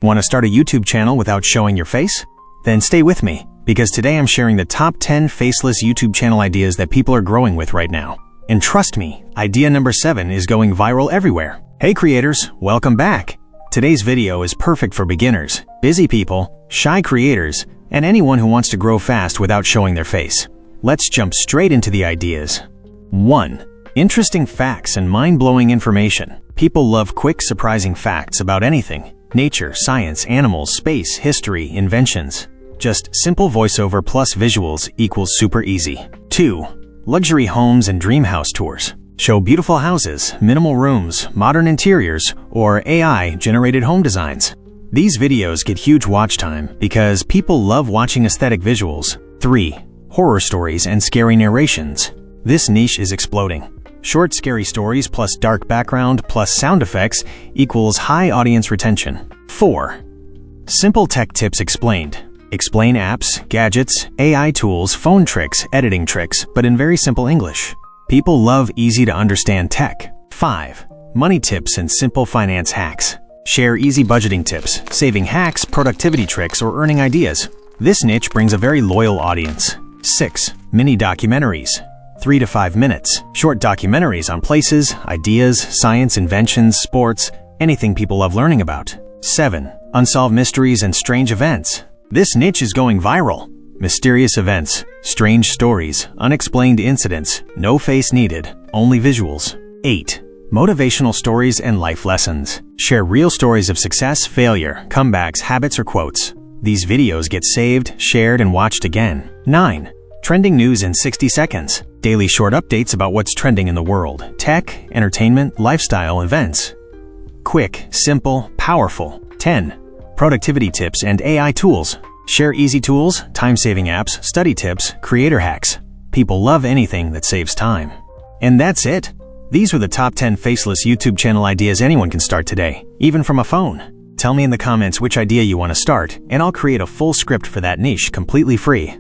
Want to start a YouTube channel without showing your face? Then stay with me, because today I'm sharing the top 10 faceless YouTube channel ideas that people are growing with right now. And trust me, idea number 7 is going viral everywhere. Hey creators, welcome back. Today's video is perfect for beginners, busy people, shy creators, and anyone who wants to grow fast without showing their face. Let's jump straight into the ideas. 1. Interesting facts and mind-blowing information. People love quick, surprising facts about anything. Nature, science, animals, space, history, inventions. Just simple voiceover plus visuals equals super easy. 2. Luxury homes and dream house tours. Show beautiful houses, minimal rooms, modern interiors, or AI-generated home designs. These videos get huge watch time because people love watching aesthetic visuals. 3. Horror stories and scary narrations. This niche is exploding. Short, scary stories plus dark background plus sound effects equals high audience retention. 4. Simple tech tips explained. Explain apps, gadgets, AI tools, phone tricks, editing tricks, but in very simple English. People love easy-to-understand tech. 5. Money tips and simple finance hacks. Share easy budgeting tips, saving hacks, productivity tricks, or earning ideas. This niche brings a very loyal audience. 6. Mini documentaries. 3 to 5 minutes. Short documentaries on places, ideas, science, inventions, sports, anything people love learning about. 7. Unsolved mysteries and strange events. This niche is going viral. Mysterious events, strange stories, unexplained incidents, no face needed, only visuals. 8. Motivational stories and life lessons. Share real stories of success, failure, comebacks, habits, or quotes. These videos get saved, shared, and watched again. 9. Trending news in 60 seconds. Daily short updates about what's trending in the world. Tech, entertainment, lifestyle, events. Quick, simple, powerful. 10. Productivity tips and AI tools. Share easy tools, time-saving apps, study tips, creator hacks. People love anything that saves time. And that's it. These were the top 10 faceless YouTube channel ideas anyone can start today, even from a phone. Tell me in the comments which idea you want to start, and I'll create a full script for that niche completely free.